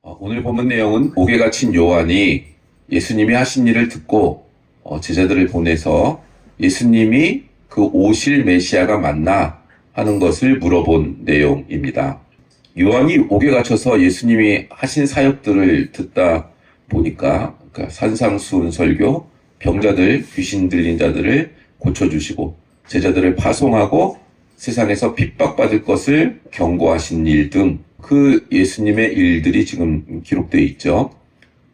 오늘 본문 내용은 옥에 갇힌 요한이 예수님이 하신 일을 듣고 제자들을 보내서 예수님이 그 오실 메시아가 맞나 하는 것을 물어본 내용입니다. 요한이 옥에 갇혀서 예수님이 하신 사역들을 듣다 보니까 산상수훈 설교, 병자들, 귀신 들린 자들을 고쳐주시고 제자들을 파송하고 세상에서 핍박받을 것을 경고하신 일 등 그 예수님의 일들이 지금 기록되어 있죠.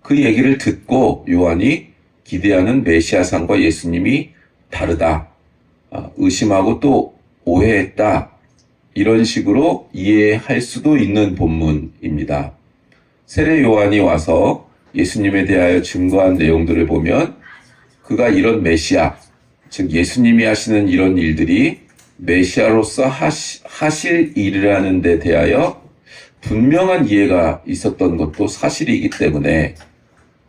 그 얘기를 듣고 요한이 기대하는 메시아상과 예수님이 다르다, 의심하고 또 오해했다, 이런 식으로 이해할 수도 있는 본문입니다. 세례 요한이 와서 예수님에 대하여 증거한 내용들을 보면 그가 이런 메시아, 즉 예수님이 하시는 이런 일들이 메시아로서 하실 일이라는 데 대하여 분명한 이해가 있었던 것도 사실이기 때문에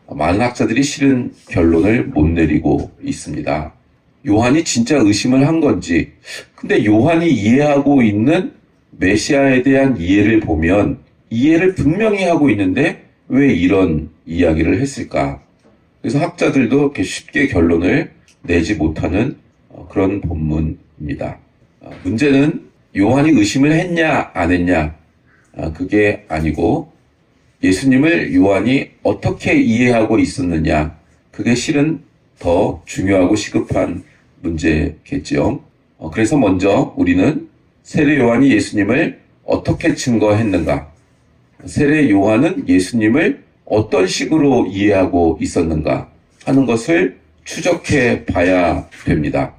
많은 학자들이 실은 결론을 못 내리고 있습니다. 요한이 진짜 의심을 한 건지, 근데 요한이 이해하고 있는 메시아에 대한 이해를 보면 이해를 분명히 하고 있는데 왜 이런 이야기를 했을까? 그래서 학자들도 이렇게 쉽게 결론을 내지 못하는 그런 본문입니다. 문제는 요한이 의심을 했냐 안 했냐, 그게 아니고 예수님을 요한이 어떻게 이해하고 있었느냐, 그게 실은 더 중요하고 시급한 문제겠죠. 그래서 먼저 우리는 세례 요한이 예수님을 어떻게 증거했는가, 세례 요한은 예수님을 어떤 식으로 이해하고 있었는가 하는 것을 추적해 봐야 됩니다.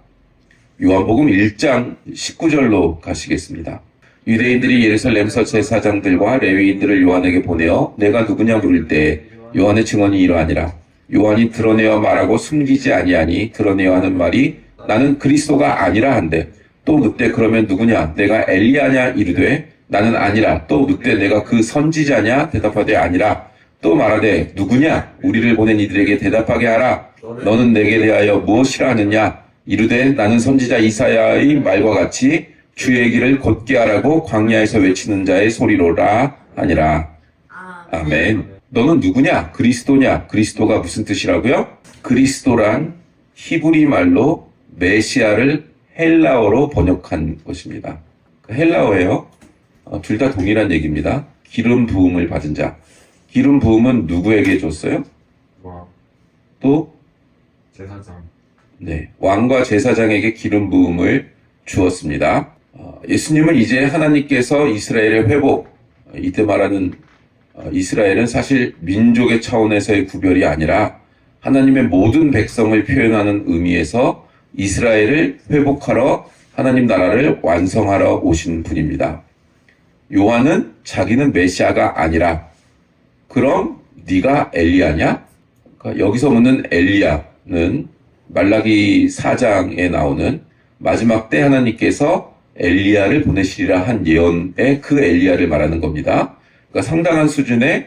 요한복음 1장 19절로 가시겠습니다. 유대인들이 예루살렘서 제사장들과 레위인들을 요한에게 보내어 내가 누구냐 물을 때 요한의 증언이 이러하니라. 요한이 드러내어 말하고 숨기지 아니하니 드러내어 하는 말이 나는 그리스도가 아니라 한데, 또 묻되 그러면 누구냐? 내가 엘리야냐? 이르되 나는 아니라. 또 묻되 내가 그 선지자냐? 대답하되 아니라. 또 말하되 누구냐? 우리를 보낸 이들에게 대답하게 하라. 너는 내게 대하여 무엇이라 하느냐? 이르되 나는 선지자 이사야의 말과 같이 주의 길을 곧게 하라고 광야에서 외치는 자의 소리로라 하니라. 아멘. 너는 누구냐? 그리스도냐? 그리스도가 무슨 뜻이라고요? 그리스도란 히브리 말로 메시아를 헬라어로 번역한 것입니다. 헬라어예요. 둘 다 동일한 얘기입니다. 기름 부음을 받은 자. 기름 부음은 누구에게 줬어요? 왕, 또 제사장. 네, 왕과 제사장에게 기름 부음을 주었습니다. 예수님은 이제 하나님께서 이스라엘의 회복, 이때 말하는 이스라엘은 사실 민족의 차원에서의 구별이 아니라 하나님의 모든 백성을 표현하는 의미에서 이스라엘을 회복하러 하나님 나라를 완성하러 오신 분입니다. 요한은 자기는 메시아가 아니라 그럼 네가 엘리야냐? 그러니까 여기서 묻는 엘리야는 말라기 4장에 나오는 마지막 때 하나님께서 엘리야를 보내시리라 한 예언의 그 엘리야를 말하는 겁니다. 그러니까 상당한 수준의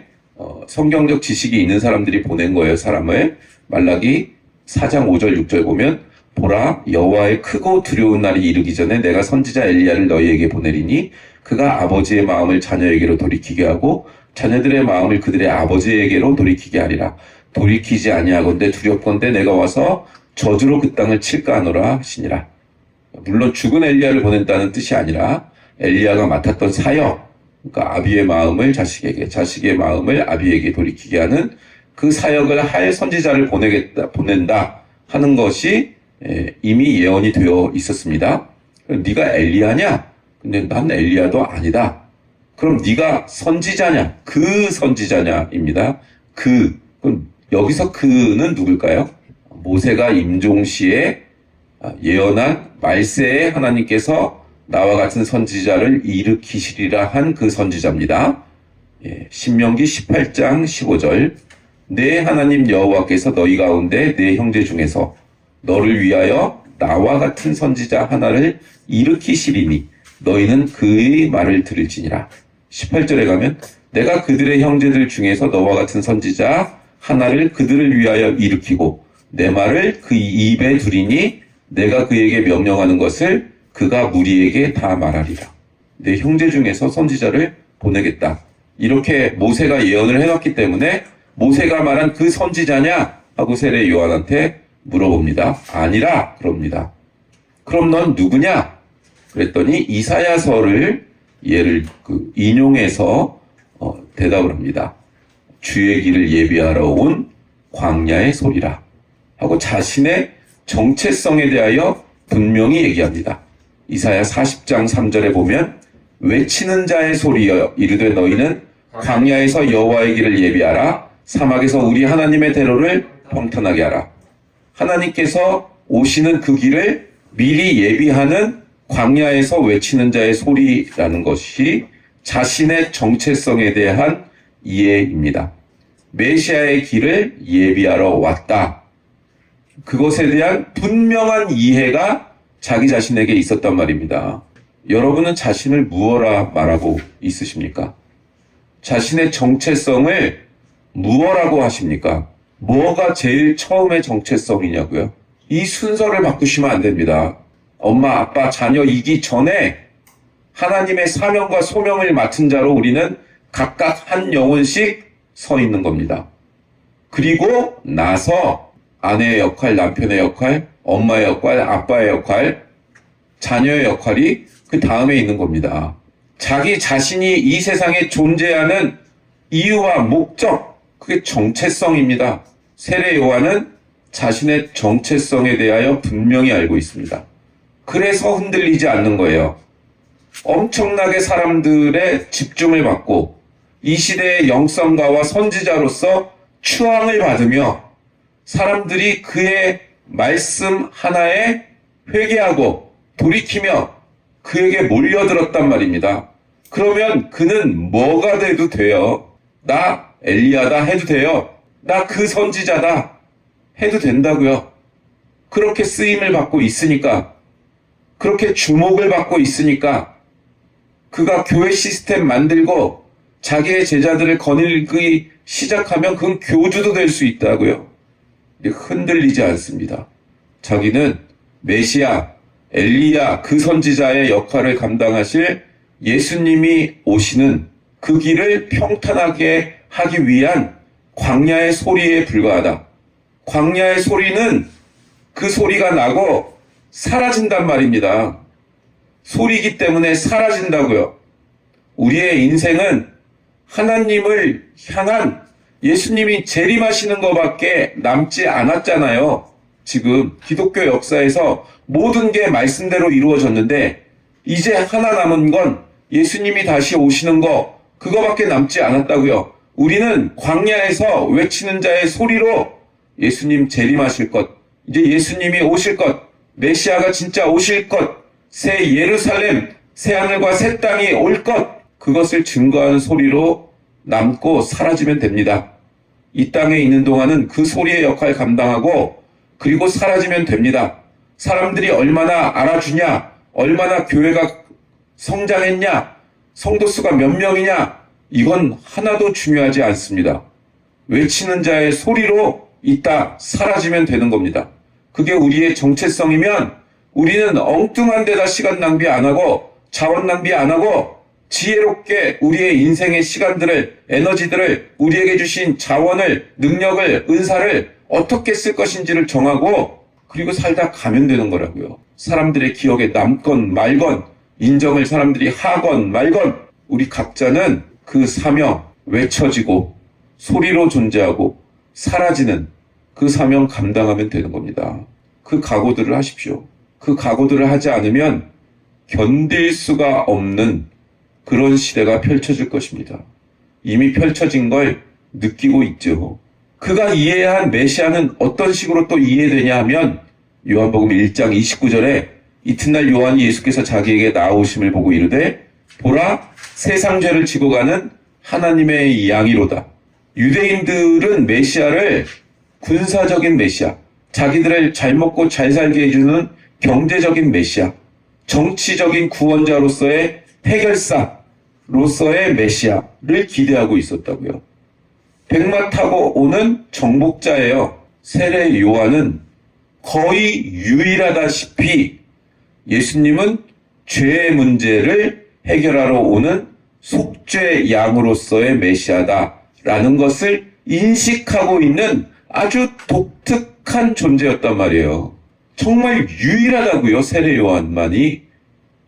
성경적 지식이 있는 사람들이 보낸 거예요, 사람을. 말라기 4장 5절 6절 보면 보라, 여호와의 크고 두려운 날이 이르기 전에 내가 선지자 엘리야를 너희에게 보내리니 그가 아버지의 마음을 자녀에게로 돌이키게 하고 자녀들의 마음을 그들의 아버지에게로 돌이키게 하리라. 돌이키지 아니하건대 두렵건대 내가 와서 저주로 그 땅을 칠까 하노라 하시니라. 물론 죽은 엘리야를 보낸다는 뜻이 아니라 엘리야가 맡았던 사역, 그러니까 아비의 마음을 자식에게, 자식의 마음을 아비에게 돌이키게 하는 그 사역을 할 선지자를 보낸다 하는 것이 이미 예언이 되어 있었습니다. 네가 엘리야냐? 근데 난 엘리야도 아니다. 그럼 네가 선지자냐? 그 선지자냐입니다. 그럼 여기서 그는 누굴까요? 모세가 임종시에 예언한 말세에 하나님께서 나와 같은 선지자를 일으키시리라 한 그 선지자입니다. 신명기 18장 15절 내 하나님 여호와께서 너희 가운데 내 형제 중에서 너를 위하여 나와 같은 선지자 하나를 일으키시리니 너희는 그의 말을 들을지니라. 18절에 가면 내가 그들의 형제들 중에서 너와 같은 선지자 하나를 그들을 위하여 일으키고 내 말을 그 입에 두리니 내가 그에게 명령하는 것을 그가 무리에게 다 말하리라. 내 형제 중에서 선지자를 보내겠다. 이렇게 모세가 예언을 해놨기 때문에 모세가 말한 그 선지자냐? 하고 세례 요한한테 물어봅니다. 아니라 그럽니다. 그럼 넌 누구냐? 그랬더니 이사야서를 예를 인용해서 대답을 합니다. 주의 길을 예비하러 온 광야의 소리라 하고 자신의 정체성에 대하여 분명히 얘기합니다. 이사야 40장 3절에 보면 외치는 자의 소리여 이르되 너희는 광야에서 여호와의 길을 예비하라 사막에서 우리 하나님의 대로를 평탄하게 하라. 하나님께서 오시는 그 길을 미리 예비하는 광야에서 외치는 자의 소리라는 것이 자신의 정체성에 대한 이해입니다. 메시아의 길을 예비하러 왔다. 그것에 대한 분명한 이해가 자기 자신에게 있었단 말입니다. 여러분은 자신을 무엇라 말하고 있으십니까? 자신의 정체성을 무엇라고 하십니까? 뭐가 제일 처음의 정체성이냐고요? 이 순서를 바꾸시면 안 됩니다. 엄마, 아빠, 자녀이기 전에 하나님의 사명과 소명을 맡은 자로 우리는 각각 한 영혼씩 서 있는 겁니다. 그리고 나서 아내의 역할, 남편의 역할, 엄마의 역할, 아빠의 역할, 자녀의 역할이 그 다음에 있는 겁니다. 자기 자신이 이 세상에 존재하는 이유와 목적, 그게 정체성입니다. 세례 요한은 자신의 정체성에 대하여 분명히 알고 있습니다. 그래서 흔들리지 않는 거예요. 엄청나게 사람들의 집중을 받고 이 시대의 영성가와 선지자로서 추앙을 받으며 사람들이 그의 말씀 하나에 회개하고 돌이키며 그에게 몰려들었단 말입니다. 그러면 그는 뭐가 돼도 돼요. 나 엘리야다 해도 돼요. 나 그 선지자다 해도 된다고요. 그렇게 쓰임을 받고 있으니까, 그렇게 주목을 받고 있으니까 그가 교회 시스템 만들고 자기의 제자들을 거닐기 시작하면 그건 교주도 될 수 있다고요. 흔들리지 않습니다. 자기는 메시아, 엘리야 그 선지자의 역할을 감당하실 예수님이 오시는 그 길을 평탄하게 하기 위한 광야의 소리에 불과하다. 광야의 소리는 그 소리가 나고 사라진단 말입니다. 소리이기 때문에 사라진다고요. 우리의 인생은 하나님을 향한 예수님이 재림하시는 것밖에 남지 않았잖아요. 지금 기독교 역사에서 모든 게 말씀대로 이루어졌는데 이제 하나 남은 건 예수님이 다시 오시는 거, 그거밖에 남지 않았다고요. 우리는 광야에서 외치는 자의 소리로 예수님 재림하실 것, 이제 예수님이 오실 것, 메시아가 진짜 오실 것, 새 예루살렘, 새 하늘과 새 땅이 올 것, 그것을 증거하는 소리로 남고 사라지면 됩니다. 이 땅에 있는 동안은 그 소리의 역할 감당하고 그리고 사라지면 됩니다. 사람들이 얼마나 알아주냐, 얼마나 교회가 성장했냐, 성도 수가 몇 명이냐, 이건 하나도 중요하지 않습니다. 외치는 자의 소리로 있다 사라지면 되는 겁니다. 그게 우리의 정체성이면 우리는 엉뚱한 데다 시간 낭비 안 하고 자원 낭비 안 하고 지혜롭게 우리의 인생의 시간들을, 에너지들을, 우리에게 주신 자원을, 능력을, 은사를 어떻게 쓸 것인지를 정하고 그리고 살다 가면 되는 거라고요. 사람들의 기억에 남건 말건, 인정을 사람들이 하건 말건, 우리 각자는 그 사명 외쳐지고 소리로 존재하고 사라지는 그 사명 감당하면 되는 겁니다. 그 각오들을 하십시오. 그 각오들을 하지 않으면 견딜 수가 없는 그런 시대가 펼쳐질 것입니다. 이미 펼쳐진 걸 느끼고 있죠. 그가 이해한 메시아는 어떤 식으로 또 이해되냐 하면 요한복음 1장 29절에 이튿날 요한이 예수께서 자기에게 나오심을 보고 이르되 보라 세상 죄를 지고 가는 하나님의 양이로다. 유대인들은 메시아를 군사적인 메시아, 자기들을 잘 먹고 잘 살게 해주는 경제적인 메시아, 정치적인 구원자로서의 해결사로서의 메시아를 기대하고 있었다고요. 백마 타고 오는 정복자예요. 세례 요한은 거의 유일하다시피 예수님은 죄의 문제를 해결하러 오는 속죄 양으로서의 메시아다라는 것을 인식하고 있는 아주 독특한 존재였단 말이에요. 정말 유일하다고요, 세례 요한만이.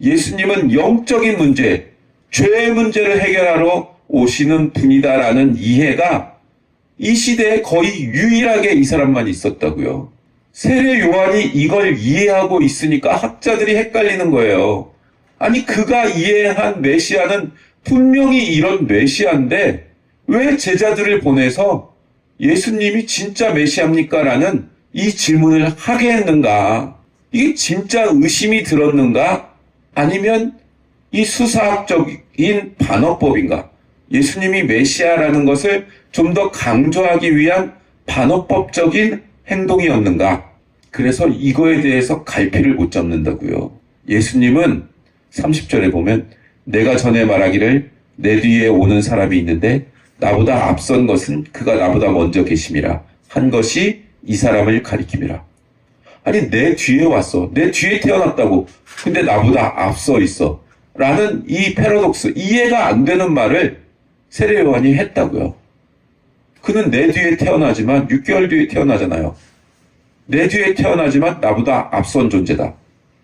예수님은 영적인 문제, 죄의 문제를 해결하러 오시는 분이다라는 이해가 이 시대에 거의 유일하게 이 사람만 있었다고요. 세례 요한이 이걸 이해하고 있으니까 학자들이 헷갈리는 거예요. 아니, 그가 이해한 메시아는 분명히 이런 메시아인데 왜 제자들을 보내서 예수님이 진짜 메시아입니까? 라는 이 질문을 하게 했는가? 이게 진짜 의심이 들었는가? 아니면 이 수사학적인 반어법인가? 예수님이 메시아라는 것을 좀 더 강조하기 위한 반어법적인 행동이었는가? 그래서 이거에 대해서 갈피를 못 잡는다고요. 예수님은 30절에 보면 내가 전에 말하기를 내 뒤에 오는 사람이 있는데 나보다 앞선 것은 그가 나보다 먼저 계심이라 한 것이 이 사람을 가리킴이라. 아니, 내 뒤에 왔어. 내 뒤에 태어났다고. 근데 나보다 앞서 있어. 라는 이 패러독스, 이해가 안 되는 말을 세례 요한이 했다고요. 그는 내 뒤에 태어나지만 6개월 뒤에 태어나잖아요. 내 뒤에 태어나지만 나보다 앞선 존재다.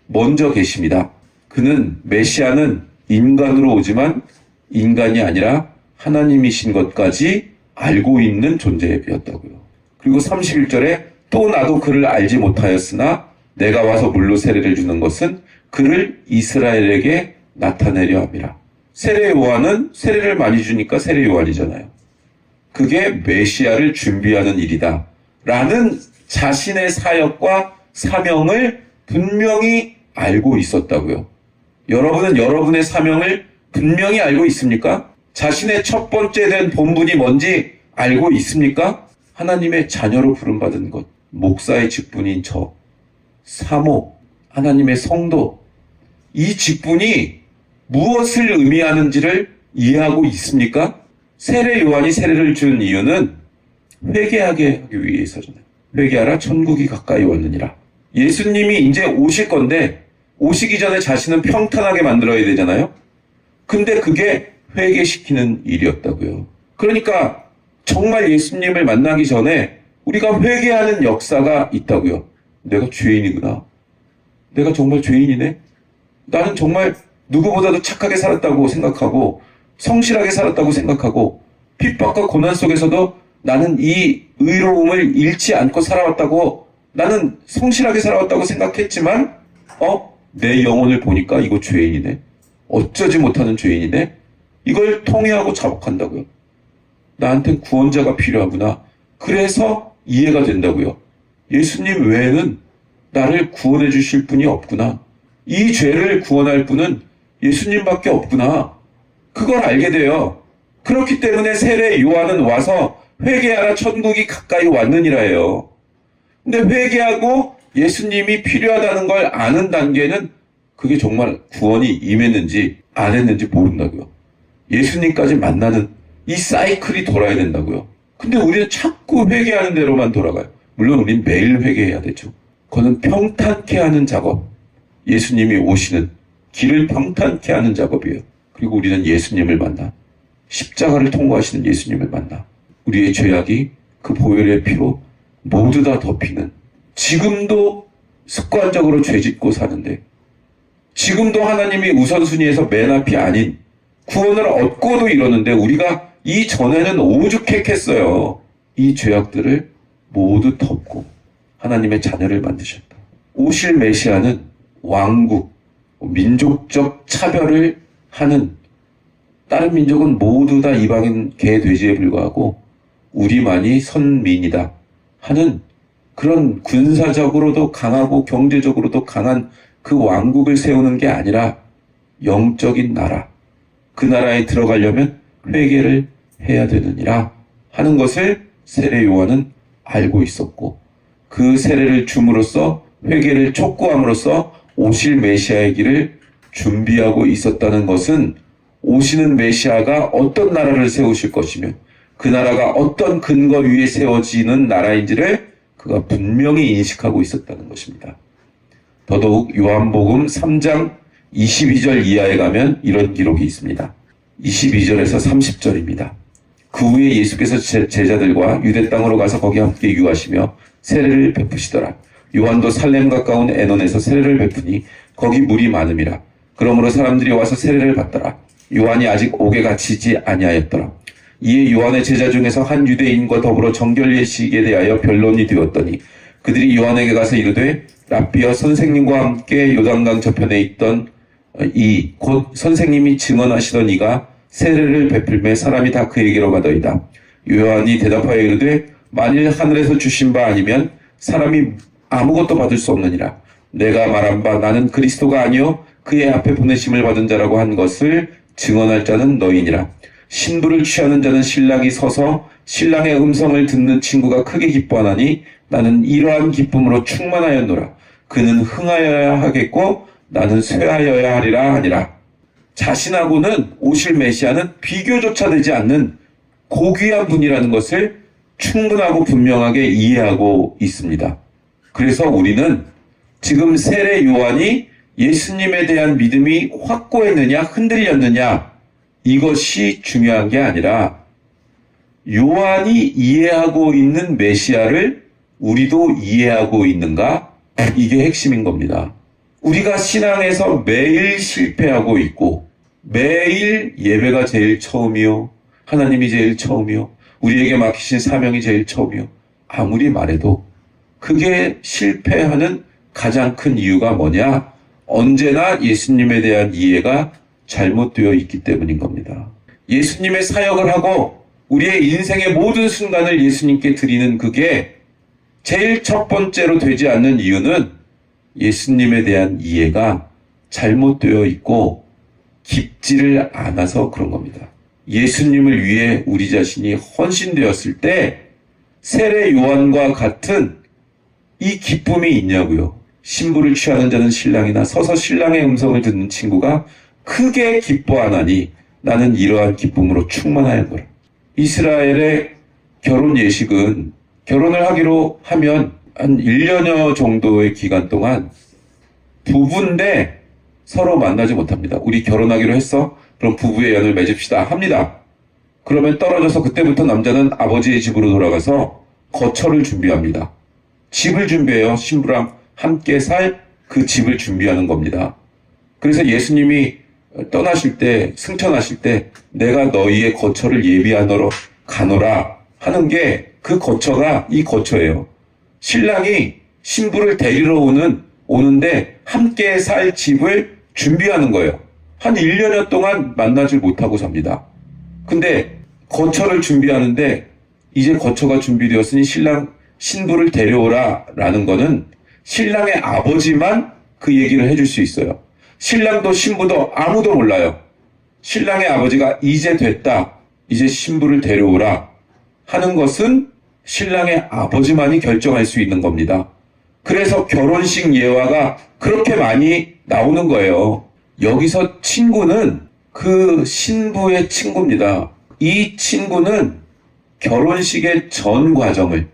먼저 계십니다. 그는 메시아는 인간으로 오지만 인간이 아니라 하나님이신 것까지 알고 있는 존재였다고요. 그리고 31절에 또 나도 그를 알지 못하였으나 내가 와서 물로 세례를 주는 것은 그를 이스라엘에게 나타내려 함이라. 세례 요한은 세례를 많이 주니까 세례 요한이잖아요. 그게 메시아를 준비하는 일이다 라는 자신의 사역과 사명을 분명히 알고 있었다고요. 여러분은 여러분의 사명을 분명히 알고 있습니까? 자신의 첫 번째 된 본분이 뭔지 알고 있습니까? 하나님의 자녀로 부름받은 것, 목사의 직분인 저, 사모, 하나님의 성도, 이 직분이 무엇을 의미하는지를 이해하고 있습니까? 세례 요한이 세례를 준 이유는 회개하게 하기 위해서잖아요. 회개하라, 천국이 가까이 왔느니라. 예수님이 이제 오실 건데 오시기 전에 자신은 평탄하게 만들어야 되잖아요. 근데 그게 회개시키는 일이었다고요. 그러니까 정말 예수님을 만나기 전에 우리가 회개하는 역사가 있다고요. 내가 죄인이구나. 내가 정말 죄인이네. 나는 정말 누구보다도 착하게 살았다고 생각하고 성실하게 살았다고 생각하고 핍박과 고난 속에서도 나는 이 의로움을 잃지 않고 살아왔다고, 나는 성실하게 살아왔다고 생각했지만 내 영혼을 보니까 이거 죄인이네. 어쩌지 못하는 죄인이네. 이걸 통회하고 자복한다고요. 나한테 구원자가 필요하구나. 그래서 이해가 된다고요. 예수님 외에는 나를 구원해 주실 분이 없구나. 이 죄를 구원할 분은 예수님밖에 없구나. 그걸 알게 돼요. 그렇기 때문에 세례 요한은 와서 회개하라, 천국이 가까이 왔느니라예요. 근데 회개하고 예수님이 필요하다는 걸 아는 단계는 그게 정말 구원이 임했는지 안 했는지 모른다고요. 예수님까지 만나는 이 사이클이 돌아야 된다고요. 근데 우리는 자꾸 회개하는 대로만 돌아가요. 물론 우리는 매일 회개해야 되죠. 그거는 평탄케 하는 작업, 예수님이 오시는 길을 평탄케 하는 작업이에요. 그리고 우리는 예수님을 만나, 십자가를 통과하시는 예수님을 만나 우리의 죄악이 그 보혈의 피로 모두 다 덮이는, 지금도 습관적으로 죄짓고 사는데, 지금도 하나님이 우선순위에서 맨 앞이 아닌 구원을 얻고도 이러는데 우리가 이전에는 오죽했겠어요. 이 죄악들을 모두 덮고 하나님의 자녀를 만드셨다. 오실 메시아는 왕국, 민족적 차별을 하는, 다른 민족은 모두 다 이방인 개 돼지에 불과하고 우리만이 선민이다 하는 그런 군사적으로도 강하고 경제적으로도 강한 그 왕국을 세우는 게 아니라 영적인 나라, 그 나라에 들어가려면 회개를 해야 되느니라 하는 것을 세례 요한은 알고 있었고, 그 세례를 줌으로써 회개를 촉구함으로써 오실 메시아의 길을 준비하고 있었다는 것은 오시는 메시아가 어떤 나라를 세우실 것이며 그 나라가 어떤 근거 위에 세워지는 나라인지를 그가 분명히 인식하고 있었다는 것입니다. 더더욱 요한복음 3장 22절 이하에 가면 이런 기록이 있습니다. 22절에서 30절입니다. 그 후에 예수께서 제자들과 유대 땅으로 가서 거기 함께 유하시며 세례를 베푸시더라. 요한도 살렘 가까운 에논에서 세례를 베푸니 거기 물이 많음이라. 그러므로 사람들이 와서 세례를 받더라. 요한이 아직 옥에 갇히지 아니하였더라. 이에 요한의 제자 중에서 한 유대인과 더불어 정결 예식에 대하여 변론이 되었더니 그들이 요한에게 가서 이르되 랍비여, 선생님과 함께 요단강 저편에 있던 이 곧 선생님이 증언하시던 이가 세례를 베풀매 사람이 다 그에게로 가더이다. 요한이 대답하여 이르되 만일 하늘에서 주신 바 아니면 사람이 아무것도 받을 수 없느니라. 내가 말한 바 나는 그리스도가 아니요 그의 앞에 보내심을 받은 자라고 한 것을 증언할 자는 너희니라. 신부를 취하는 자는 신랑이 서서 신랑의 음성을 듣는 친구가 크게 기뻐하나니 나는 이러한 기쁨으로 충만하였노라. 그는 흥하여야 하겠고 나는 쇠하여야 하리라 하니라. 자신하고는 오실 메시아는 비교조차 되지 않는 고귀한 분이라는 것을 충분하고 분명하게 이해하고 있습니다. 그래서 우리는 지금 세례 요한이 예수님에 대한 믿음이 확고했느냐 흔들렸느냐 이것이 중요한 게 아니라 요한이 이해하고 있는 메시아를 우리도 이해하고 있는가? 이게 핵심인 겁니다. 우리가 신앙에서 매일 실패하고 있고 매일 예배가 제일 처음이요, 하나님이 제일 처음이요, 우리에게 맡기신 사명이 제일 처음이요, 아무리 말해도 그게 실패하는 가장 큰 이유가 뭐냐? 언제나 예수님에 대한 이해가 잘못되어 있기 때문인 겁니다. 예수님의 사역을 하고 우리의 인생의 모든 순간을 예수님께 드리는 그게 제일 첫 번째로 되지 않는 이유는 예수님에 대한 이해가 잘못되어 있고 깊지를 않아서 그런 겁니다. 예수님을 위해 우리 자신이 헌신되었을 때 세례 요한과 같은 이 기쁨이 있냐고요. 신부를 취하는 자는 신랑이나 서서 신랑의 음성을 듣는 친구가 크게 기뻐하나니 나는 이러한 기쁨으로 충만하였노라. 이스라엘의 결혼 예식은 결혼을 하기로 하면 한 1년여 정도의 기간 동안 부부인데 서로 만나지 못합니다. 우리 결혼하기로 했어? 그럼 부부의 연을 맺읍시다 합니다. 그러면 떨어져서 그때부터 남자는 아버지의 집으로 돌아가서 거처를 준비합니다. 집을 준비해요. 신부랑 함께 살 그 집을 준비하는 겁니다. 그래서 예수님이 떠나실 때, 승천하실 때 내가 너희의 거처를 예비하노라 가노라 하는 게 그 거처가 이 거처예요. 신랑이 신부를 데리러 오는데 함께 살 집을 준비하는 거예요. 한 1년여 동안 만나질 못하고 삽니다. 근데 거처를 준비하는데 이제 거처가 준비되었으니 신부를 데려오라 라는 거는 신랑의 아버지만 그 얘기를 해줄 수 있어요. 신랑도 신부도 아무도 몰라요. 신랑의 아버지가 이제 됐다, 이제 신부를 데려오라 하는 것은 신랑의 아버지만이 결정할 수 있는 겁니다. 그래서 결혼식 예화가 그렇게 많이 나오는 거예요. 여기서 친구는 그 신부의 친구입니다. 이 친구는 결혼식의 전 과정을,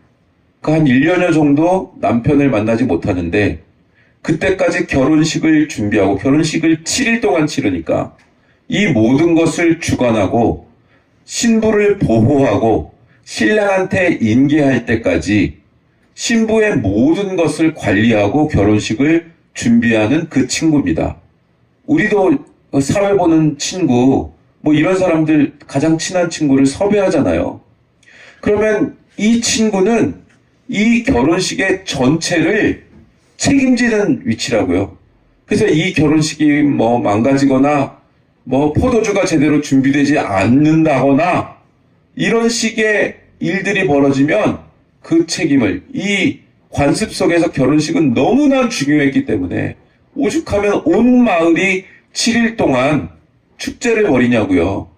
한 1년여 정도 남편을 만나지 못하는데 그때까지 결혼식을 준비하고 결혼식을 7일 동안 치르니까 이 모든 것을 주관하고 신부를 보호하고 신랑한테 인계할 때까지 신부의 모든 것을 관리하고 결혼식을 준비하는 그 친구입니다. 우리도 사회 보는 친구, 뭐 이런 사람들 가장 친한 친구를 섭외하잖아요. 그러면 이 친구는 이 결혼식의 전체를 책임지는 위치라고요. 그래서 이 결혼식이 뭐 망가지거나 뭐 포도주가 제대로 준비되지 않는다거나 이런 식의 일들이 벌어지면 그 책임을, 이 관습 속에서 결혼식은 너무나 중요했기 때문에 오죽하면 온 마을이 7일 동안 축제를 벌이냐고요.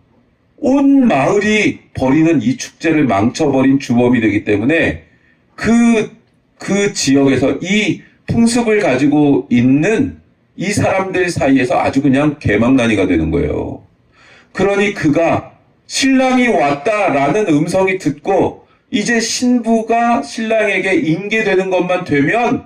온 마을이 벌이는 이 축제를 망쳐버린 주범이 되기 때문에 그 지역에서 이 풍습을 가지고 있는 이 사람들 사이에서 아주 그냥 개망난이가 되는 거예요. 그러니 그가 신랑이 왔다라는 음성이 듣고 이제 신부가 신랑에게 인계되는 것만 되면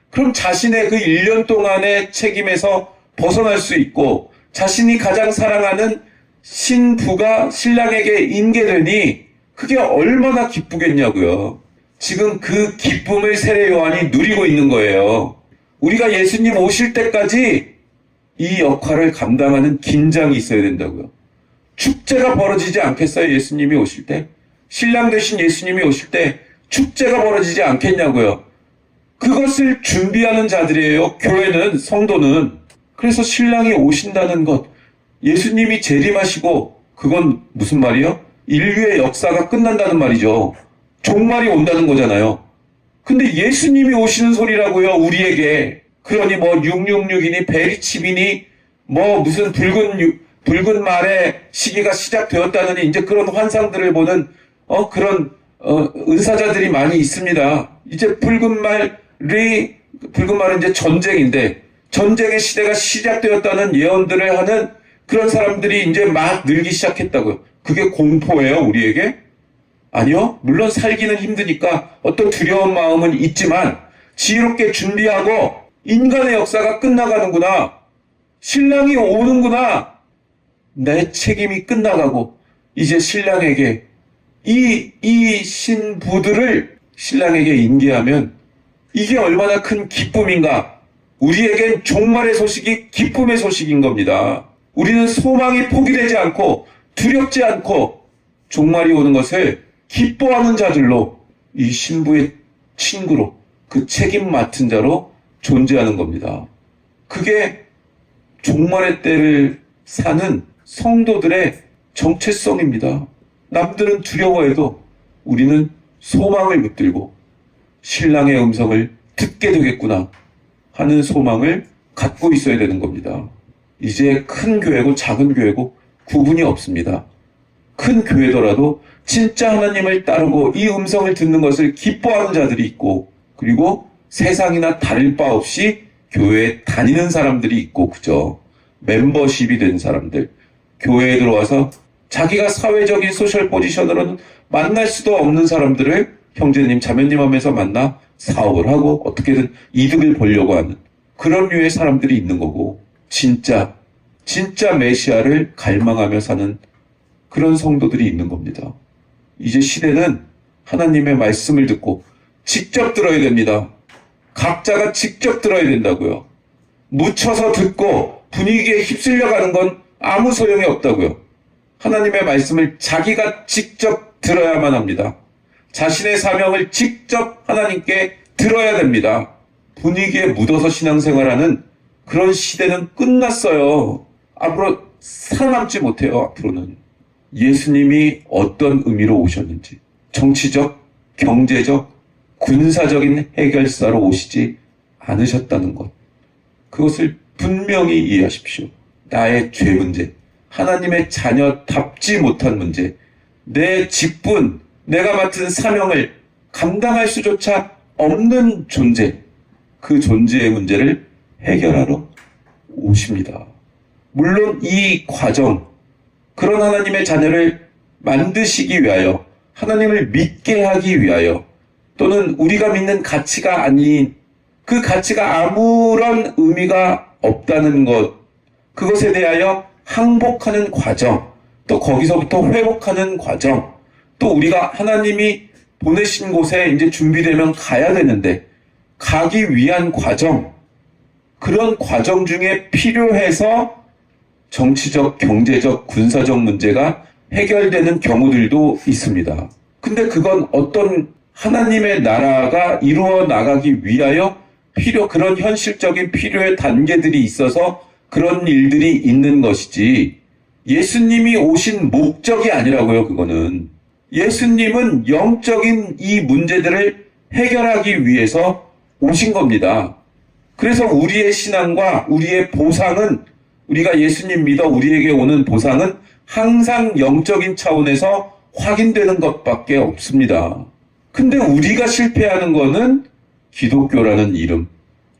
그럼 자신의 그 1년 동안의 책임에서 벗어날 수 있고 자신이 가장 사랑하는 신부가 신랑에게 인계되니 그게 얼마나 기쁘겠냐고요. 지금 그 기쁨을 세례 요한이 누리고 있는 거예요. 우리가 예수님 오실 때까지 이 역할을 감당하는 긴장이 있어야 된다고요. 축제가 벌어지지 않겠어요? 예수님이 오실 때? 신랑 되신 예수님이 오실 때 축제가 벌어지지 않겠냐고요. 그것을 준비하는 자들이에요. 교회는, 성도는. 그래서 신랑이 오신다는 것, 예수님이 재림하시고 그건 무슨 말이요? 인류의 역사가 끝난다는 말이죠. 종말이 온다는 거잖아요. 근데 예수님이 오시는 소리라고요, 우리에게. 그러니 뭐 666이니 베리칩이니 뭐 무슨 붉은 말의 시기가 시작되었다느니 이제 그런 환상들을 보는 그런 은사자들이 많이 있습니다. 이제 붉은 말은 이제 전쟁인데 전쟁의 시대가 시작되었다는 예언들을 하는 그런 사람들이 이제 막 늘기 시작했다고요. 그게 공포예요, 우리에게? 아니요. 물론 살기는 힘드니까 어떤 두려운 마음은 있지만 지혜롭게 준비하고 인간의 역사가 끝나가는구나. 신랑이 오는구나. 내 책임이 끝나가고 이제 신랑에게 이 신부들을 신랑에게 인계하면 이게 얼마나 큰 기쁨인가. 우리에겐 종말의 소식이 기쁨의 소식인 겁니다. 우리는 소망이 포기되지 않고 두렵지 않고 종말이 오는 것을 기뻐하는 자들로 이 신부의 친구로 그 책임 맡은 자로 존재하는 겁니다. 그게 종말의 때를 사는 성도들의 정체성입니다. 남들은 두려워해도 우리는 소망을 붙들고 신랑의 음성을 듣게 되겠구나 하는 소망을 갖고 있어야 되는 겁니다. 이제 큰 교회고 작은 교회고 구분이 없습니다. 큰 교회더라도 진짜 하나님을 따르고 이 음성을 듣는 것을 기뻐하는 자들이 있고, 그리고 세상이나 다를 바 없이 교회에 다니는 사람들이 있고, 그죠? 멤버십이 된 사람들, 교회에 들어와서 자기가 사회적인 소셜 포지션으로는 만날 수도 없는 사람들을 형제님, 자매님 하면서 만나 사업을 하고 어떻게든 이득을 보려고 하는 그런 류의 사람들이 있는 거고, 진짜 메시아를 갈망하며 사는 그런 성도들이 있는 겁니다. 이제 시대는 하나님의 말씀을 듣고 직접 들어야 됩니다. 각자가 직접 들어야 된다고요. 묻혀서 듣고 분위기에 휩쓸려가는 건 아무 소용이 없다고요. 하나님의 말씀을 자기가 직접 들어야만 합니다. 자신의 사명을 직접 하나님께 들어야 됩니다. 분위기에 묻어서 신앙생활하는 그런 시대는 끝났어요. 앞으로 살아남지 못해요, 앞으로는. 예수님이 어떤 의미로 오셨는지, 정치적, 경제적, 군사적인 해결사로 오시지 않으셨다는 것, 그것을 분명히 이해하십시오. 나의 죄 문제, 하나님의 자녀답지 못한 문제, 내 직분, 내가 맡은 사명을 감당할 수조차 없는 존재, 그 존재의 문제를 해결하러 오십니다. 물론 이 과정, 그런 하나님의 자녀를 만드시기 위하여, 하나님을 믿게 하기 위하여, 또는 우리가 믿는 가치가 아닌 그 가치가 아무런 의미가 없다는 것, 그것에 대하여 항복하는 과정, 또 거기서부터 회복하는 과정, 또 우리가 하나님이 보내신 곳에 이제 준비되면 가야 되는데 가기 위한 과정, 그런 과정 중에 필요해서 정치적, 경제적, 군사적 문제가 해결되는 경우들도 있습니다. 근데 그건 어떤 하나님의 나라가 이루어 나가기 위하여 그런 현실적인 필요의 단계들이 있어서 그런 일들이 있는 것이지, 예수님이 오신 목적이 아니라고요, 그거는. 예수님은 영적인 이 문제들을 해결하기 위해서 오신 겁니다. 그래서 우리의 신앙과 우리의 보상은, 우리가 예수님 믿어 우리에게 오는 보상은 항상 영적인 차원에서 확인되는 것밖에 없습니다. 근데 우리가 실패하는 거는 기독교라는 이름,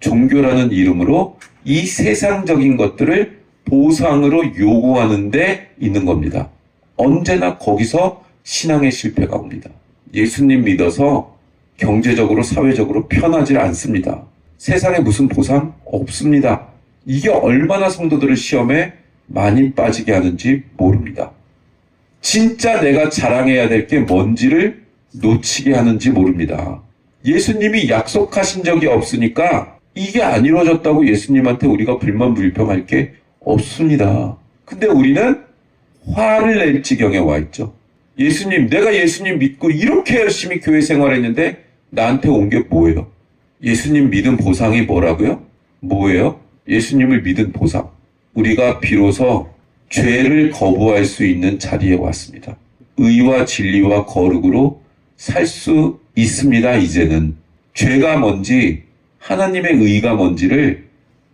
종교라는 이름으로 이 세상적인 것들을 보상으로 요구하는 데 있는 겁니다. 언제나 거기서 신앙의 실패가 옵니다. 예수님 믿어서 경제적으로, 사회적으로 편하지 않습니다. 세상에 무슨 보상? 없습니다. 이게 얼마나 성도들을 시험에 많이 빠지게 하는지 모릅니다. 진짜 내가 자랑해야 될 게 뭔지를 놓치게 하는지 모릅니다. 예수님이 약속하신 적이 없으니까 이게 안 이루어졌다고 예수님한테 우리가 불만불평할 게 없습니다. 근데 우리는 화를 낼 지경에 와 있죠. 예수님, 내가 예수님 믿고 이렇게 열심히 교회 생활했는데 나한테 온 게 뭐예요? 예수님 믿은 보상이 뭐라고요? 뭐예요? 예수님을 믿은 보상. 우리가 비로소 죄를 거부할 수 있는 자리에 왔습니다. 의와 진리와 거룩으로 살 수 있습니다. 이제는 죄가 뭔지 하나님의 의가 뭔지를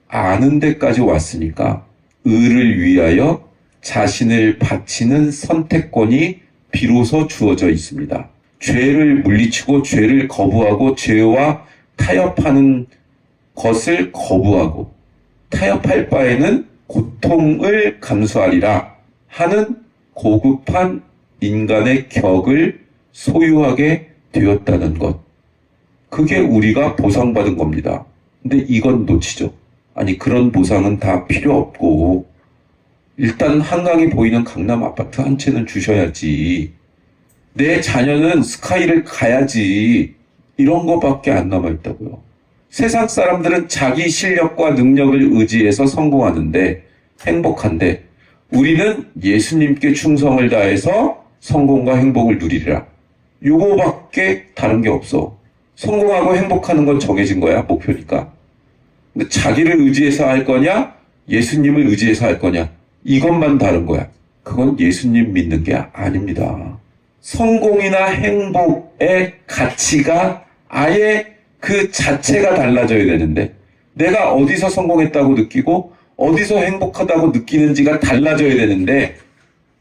아는 데까지 왔으니까 의를 위하여 자신을 바치는 선택권이 비로소 주어져 있습니다. 죄를 물리치고 죄를 거부하고 죄와 타협하는 것을 거부하고 타협할 바에는 고통을 감수하리라 하는 고급한 인간의 격을 소유하게 되었다는 것. 그게 우리가 보상받은 겁니다. 근데 이건 놓치죠. 아니, 그런 보상은 다 필요 없고 일단 한강이 보이는 강남 아파트 한 채는 주셔야지. 내 자녀는 스카이를 가야지. 이런 거밖에 안 남아있다고요. 세상 사람들은 자기 실력과 능력을 의지해서 성공하는데 행복한데 우리는 예수님께 충성을 다해서 성공과 행복을 누리리라. 요거밖에 다른 게 없어. 성공하고 행복하는 건 정해진 거야, 목표니까. 근데 자기를 의지해서 할 거냐, 예수님을 의지해서 할 거냐, 이것만 다른 거야. 그건 예수님 믿는 게 아닙니다. 성공이나 행복의 가치가 아예 그 자체가 달라져야 되는데 내가 어디서 성공했다고 느끼고 어디서 행복하다고 느끼는지가 달라져야 되는데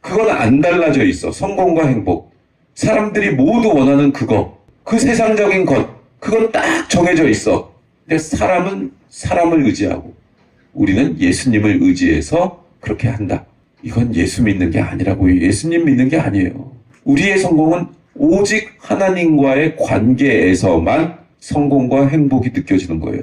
그건 안 달라져 있어. 성공과 행복. 사람들이 모두 원하는 그거. 그 세상적인 것. 그건 딱 정해져 있어. 근데 사람은 사람을 의지하고 우리는 예수님을 의지해서 그렇게 한다. 이건 예수 믿는 게 아니라고요. 예수님 믿는 게 아니에요. 우리의 성공은 오직 하나님과의 관계에서만 성공과 행복이 느껴지는 거예요.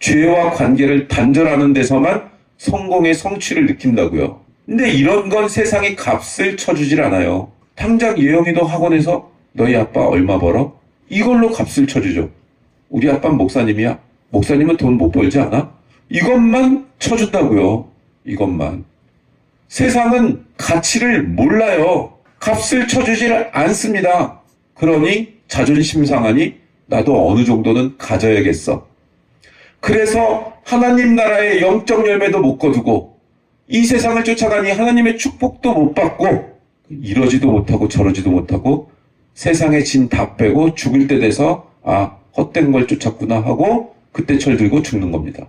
죄와 관계를 단절하는 데서만 성공의 성취를 느낀다고요. 근데 이런 건 세상이 값을 쳐주질 않아요. 당장 예영이도 학원에서 너희 아빠 얼마 벌어? 이걸로 값을 쳐주죠. 우리 아빠는 목사님이야. 목사님은 돈 못 벌지 않아? 이것만 쳐준다고요. 이것만. 세상은 가치를 몰라요. 값을 쳐주질 않습니다. 그러니 자존심 상하니 나도 어느 정도는 가져야겠어. 그래서 하나님 나라의 영적 열매도 못 거두고 이 세상을 쫓아가니 하나님의 축복도 못 받고 이러지도 못하고 저러지도 못하고 세상의 짐 다 빼고 죽을 때 돼서 헛된 걸 쫓았구나 하고 그때 철들고 죽는 겁니다.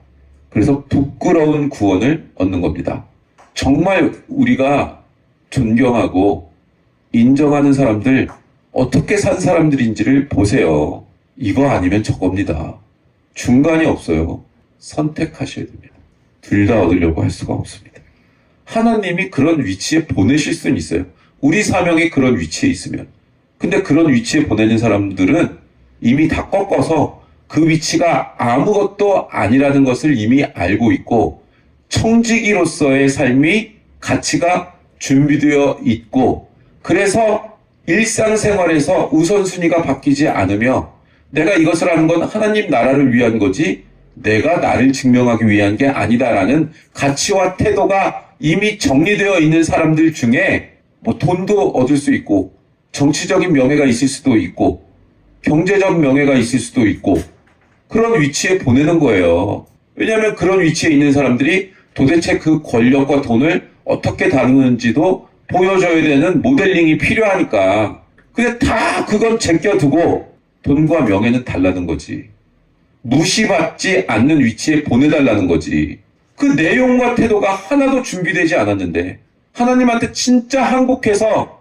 그래서 부끄러운 구원을 얻는 겁니다. 정말 우리가 존경하고 인정하는 사람들 어떻게 산 사람들인지를 보세요. 이거 아니면 저겁니다. 중간이 없어요. 선택하셔야 됩니다. 둘 다 얻으려고 할 수가 없습니다. 하나님이 그런 위치에 보내실 수는 있어요. 우리 사명이 그런 위치에 있으면. 근데 그런 위치에 보내는 사람들은 이미 다 꺾어서 그 위치가 아무것도 아니라는 것을 이미 알고 있고 청지기로서의 삶이 가치가 준비되어 있고 그래서 일상생활에서 우선순위가 바뀌지 않으며 내가 이것을 하는 건 하나님 나라를 위한 거지 내가 나를 증명하기 위한 게 아니다라는 가치와 태도가 이미 정리되어 있는 사람들 중에 뭐 돈도 얻을 수 있고 정치적인 명예가 있을 수도 있고 경제적 명예가 있을 수도 있고 그런 위치에 보내는 거예요. 왜냐하면 그런 위치에 있는 사람들이 도대체 그 권력과 돈을 어떻게 다루는지도 보여줘야 되는 모델링이 필요하니까. 근데 다 그건 제껴두고 돈과 명예는 달라는 거지. 무시받지 않는 위치에 보내달라는 거지. 그 내용과 태도가 하나도 준비되지 않았는데 하나님한테 진짜 항복해서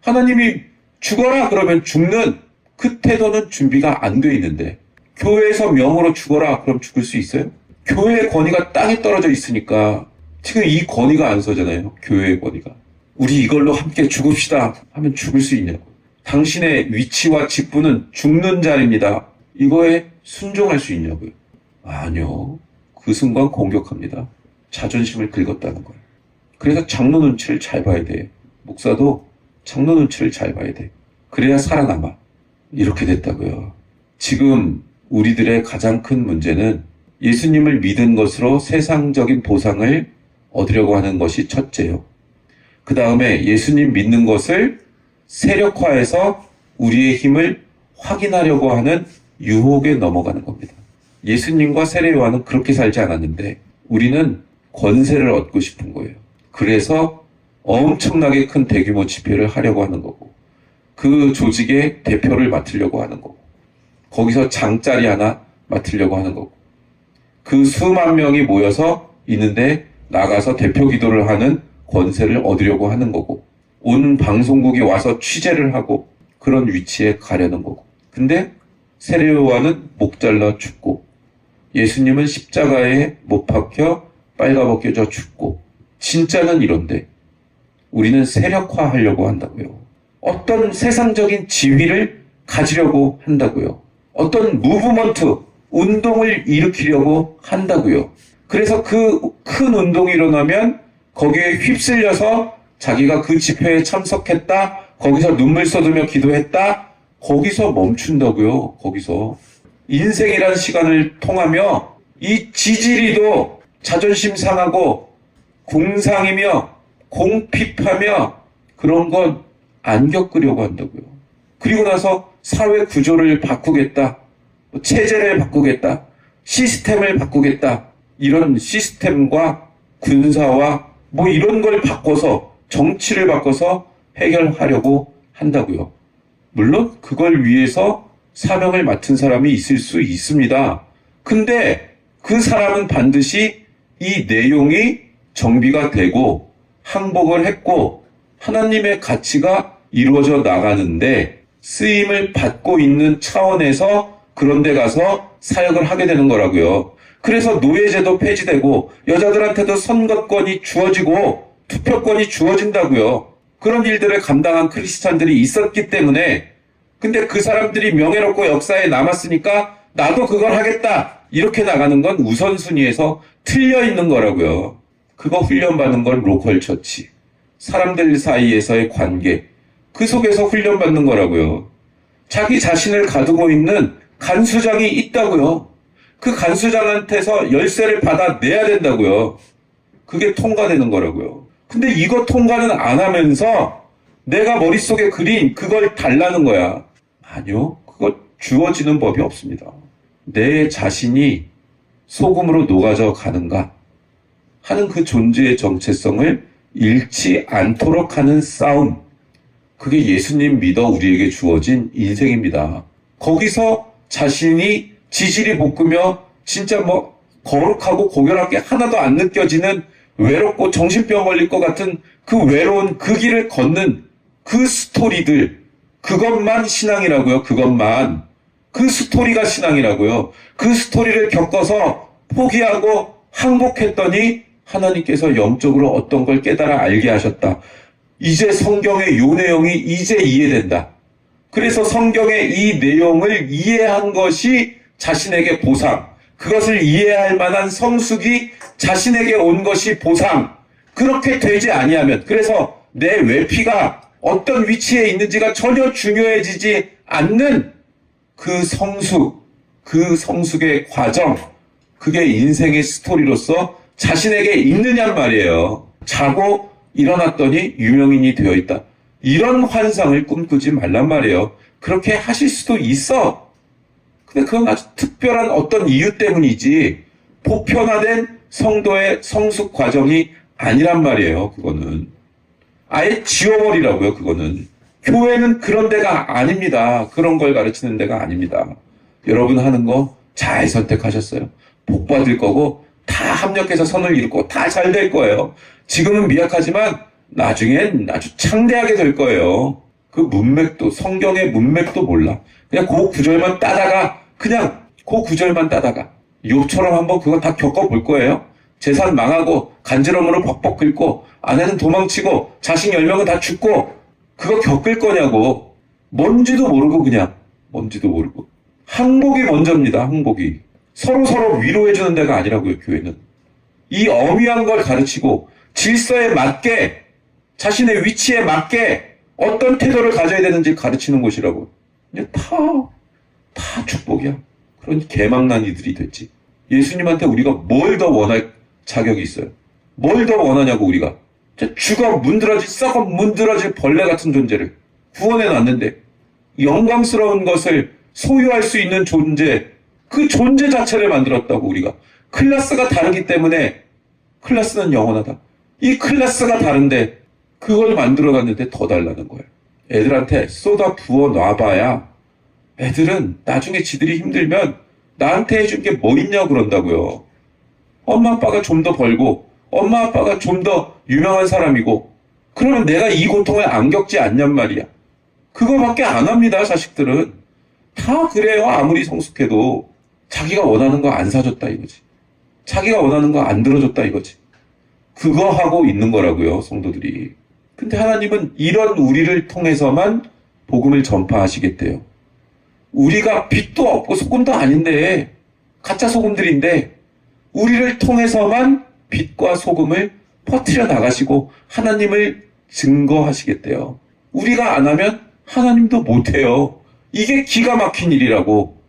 하나님이 죽어라 그러면 죽는 그 태도는 준비가 안 돼 있는데 교회에서 명으로 죽어라 그럼 죽을 수 있어요? 교회의 권위가 땅에 떨어져 있으니까 지금 이 권위가 안 서잖아요. 교회의 권위가. 우리 이걸로 함께 죽읍시다 하면 죽을 수 있냐고. 당신의 위치와 직분은 죽는 자리입니다. 이거에 순종할 수 있냐고요. 아니요. 그 순간 공격합니다. 자존심을 긁었다는 거예요. 그래서 장로 눈치를 잘 봐야 돼. 목사도 장로 눈치를 잘 봐야 돼. 그래야 살아남아. 이렇게 됐다고요. 지금 우리들의 가장 큰 문제는 예수님을 믿은 것으로 세상적인 보상을 얻으려고 하는 것이 첫째요. 그 다음에 예수님 믿는 것을 세력화해서 우리의 힘을 확인하려고 하는 유혹에 넘어가는 겁니다. 예수님과 세례요한은 그렇게 살지 않았는데 우리는 권세를 얻고 싶은 거예요. 그래서 엄청나게 큰 대규모 집회를 하려고 하는 거고 그 조직의 대표를 맡으려고 하는 거고 거기서 장자리 하나 맡으려고 하는 거고 그 수만 명이 모여서 있는데 나가서 대표 기도를 하는 권세를 얻으려고 하는 거고 온 방송국이 와서 취재를 하고 그런 위치에 가려는 거고 근데 세례요한은 목 잘라 죽고 예수님은 십자가에 못 박혀 빨가벗겨져 죽고 진짜는 이런데 우리는 세력화하려고 한다고요. 어떤 세상적인 지위를 가지려고 한다고요. 어떤 무브먼트, 운동을 일으키려고 한다고요. 그래서 그 큰 운동이 일어나면 거기에 휩쓸려서 자기가 그 집회에 참석했다, 거기서 눈물 쏟으며 기도했다, 거기서 멈춘다고요. 거기서. 인생이란 시간을 통하며 이 지지리도 자존심 상하고 공상이며 공핍하며 그런 건 안 겪으려고 한다고요. 그리고 나서 사회 구조를 바꾸겠다, 체제를 바꾸겠다, 시스템을 바꾸겠다, 이런 시스템과 군사와 뭐 이런 걸 바꿔서 정치를 바꿔서 해결하려고 한다고요. 물론 그걸 위해서 사명을 맡은 사람이 있을 수 있습니다. 근데 그 사람은 반드시 이 내용이 정비가 되고 항복을 했고 하나님의 가치가 이루어져 나가는데 쓰임을 받고 있는 차원에서 그런 데 가서 사역을 하게 되는 거라고요. 그래서 노예제도 폐지되고 여자들한테도 선거권이 주어지고 투표권이 주어진다고요. 그런 일들을 감당한 크리스찬들이 있었기 때문에 근데 그 사람들이 명예롭고 역사에 남았으니까 나도 그걸 하겠다 이렇게 나가는 건 우선순위에서 틀려 있는 거라고요. 그거 훈련받는 건 로컬 처치, 사람들 사이에서의 관계, 그 속에서 훈련받는 거라고요. 자기 자신을 가두고 있는 간수장이 있다고요. 그 간수장한테서 열쇠를 받아내야 된다고요. 그게 통과되는 거라고요. 근데 이거 통과는 안 하면서 내가 머릿속에 그린 그걸 달라는 거야. 아니요. 그거 주어지는 법이 없습니다. 내 자신이 소금으로 녹아져 가는가 하는 그 존재의 정체성을 잃지 않도록 하는 싸움. 그게 예수님 믿어 우리에게 주어진 인생입니다. 거기서 자신이 지질이 볶으며 진짜 뭐 거룩하고 고결할 게 하나도 안 느껴지는 외롭고 정신병 걸릴 것 같은 그 외로운 그 길을 걷는 그 스토리들, 그것만 신앙이라고요. 그것만. 그 스토리가 신앙이라고요. 그 스토리를 겪어서 포기하고 항복했더니 하나님께서 영적으로 어떤 걸 깨달아 알게 하셨다. 이제 성경의 요 내용이 이제 이해된다. 그래서 성경의 이 내용을 이해한 것이 자신에게 보상, 그것을 이해할 만한 성숙이 자신에게 온 것이 보상. 그렇게 되지 아니하면, 그래서 내 외피가 어떤 위치에 있는지가 전혀 중요해지지 않는 그 성숙, 그 성숙의 과정, 그게 인생의 스토리로서 자신에게 있느냔 말이에요. 자고 일어났더니 유명인이 되어 있다. 이런 환상을 꿈꾸지 말란 말이에요. 그렇게 하실 수도 있어. 근데 그건 아주 특별한 어떤 이유 때문이지 보편화된 성도의 성숙 과정이 아니란 말이에요. 그거는 아예 지워버리라고요. 그거는 교회는 그런 데가 아닙니다. 그런 걸 가르치는 데가 아닙니다. 여러분 하는 거 잘 선택하셨어요. 복 받을 거고 다 합력해서 선을 이루고 다 잘 될 거예요. 지금은 미약하지만 나중엔 아주 창대하게 될 거예요. 그 문맥도, 성경의 문맥도 몰라. 그냥 그 구절만 따다가, 그냥 그 구절만 따다가 욥처럼 한번 그거 다 겪어볼 거예요. 재산 망하고 간지럼으로 벅벅 긁고 아내는 도망치고 자식 10명은 다 죽고 그거 겪을 거냐고. 뭔지도 모르고 그냥 뭔지도 모르고. 항복이 먼저입니다. 항복이. 서로 위로해주는 데가 아니라고요. 교회는. 이 엄위한 걸 가르치고 질서에 맞게, 자신의 위치에 맞게 어떤 태도를 가져야 되는지 가르치는 곳이라고. 이제 다 축복이야. 그런 개망난 이들이 됐지. 예수님한테 우리가 뭘 더 원할 자격이 있어요? 뭘 더 원하냐고, 우리가. 죽어 썩어 문드러질 벌레 같은 존재를 구원해 놨는데, 영광스러운 것을 소유할 수 있는 존재, 그 존재 자체를 만들었다고, 우리가. 클래스가 다르기 때문에 클래스는 영원하다. 이 클래스가 다른데 그걸 만들어놨는데 더 달라는 거예요. 애들한테 쏟아 부어 놔봐야 애들은 나중에 지들이 힘들면 나한테 해준 게 뭐 있냐 그런다고요. 엄마 아빠가 좀 더 벌고 엄마 아빠가 좀 더 유명한 사람이고 그러면 내가 이 고통을 안 겪지 않냔 말이야. 그거밖에 안 합니다. 자식들은 다 그래요. 아무리 성숙해도 자기가 원하는 거 안 사줬다 이거지. 자기가 원하는 거 안 들어줬다 이거지. 그거 하고 있는 거라고요, 성도들이. 근데 하나님은 이런 우리를 통해서만 복음을 전파하시겠대요. 우리가 빛도 없고 소금도 아닌데, 가짜 소금들인데, 우리를 통해서만 빛과 소금을 퍼뜨려 나가시고 하나님을 증거하시겠대요. 우리가 안 하면 하나님도 못해요. 이게 기가 막힌 일이라고.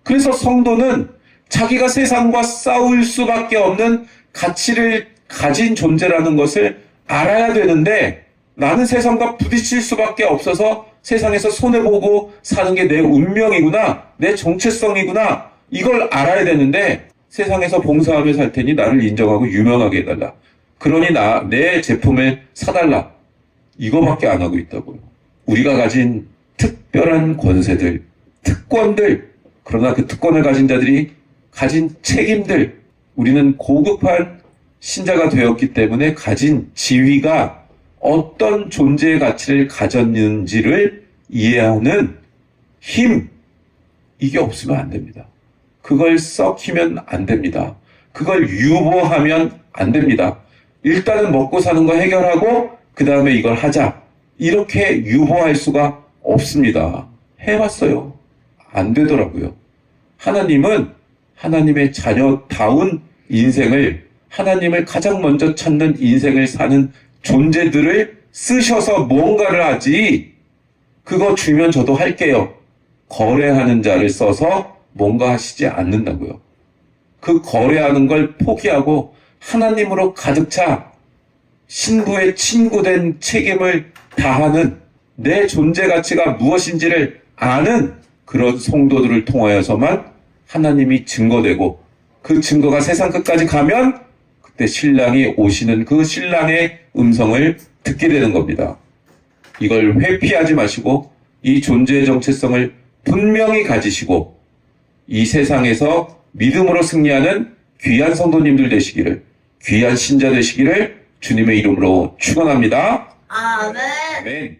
그래서 성도는 자기가 세상과 싸울 수밖에 없는 가치를 가진 존재라는 것을 알아야 되는데, 나는 세상과 부딪힐 수밖에 없어서 세상에서 손해보고 사는 게 내 운명이구나, 내 정체성이구나, 이걸 알아야 되는데, 세상에서 봉사하며 살 테니 나를 인정하고 유명하게 해달라. 그러니 내 제품을 사달라. 이거밖에 안 하고 있다고요. 우리가 가진 특별한 권세들, 특권들, 그러나 그 특권을 가진 자들이 가진 책임들, 우리는 고급한 신자가 되었기 때문에 가진 지위가 어떤 존재의 가치를 가졌는지를 이해하는 힘, 이게 없으면 안 됩니다. 그걸 썩히면 안 됩니다. 그걸 유보하면 안 됩니다. 일단은 먹고 사는 거 해결하고 그 다음에 이걸 하자. 이렇게 유보할 수가 없습니다. 해봤어요. 안 되더라고요. 하나님은 하나님의 자녀다운 인생을, 하나님을 가장 먼저 찾는 인생을 사는 존재들을 쓰셔서 무언가를 하지, 그거 주면 저도 할게요, 거래하는 자를 써서 뭔가 하시지 않는다고요. 그 거래하는 걸 포기하고 하나님으로 가득 차 신부의 친구된 책임을 다하는, 내 존재 가치가 무엇인지를 아는 그런 성도들을 통하여서만 하나님이 증거되고, 그 증거가 세상 끝까지 가면 그때 신랑이 오시는 그 신랑의 음성을 듣게 되는 겁니다. 이걸 회피하지 마시고 이 존재의 정체성을 분명히 가지시고 이 세상에서 믿음으로 승리하는 귀한 성도님들 되시기를, 귀한 신자 되시기를 주님의 이름으로 축원합니다. 아멘. 아멘.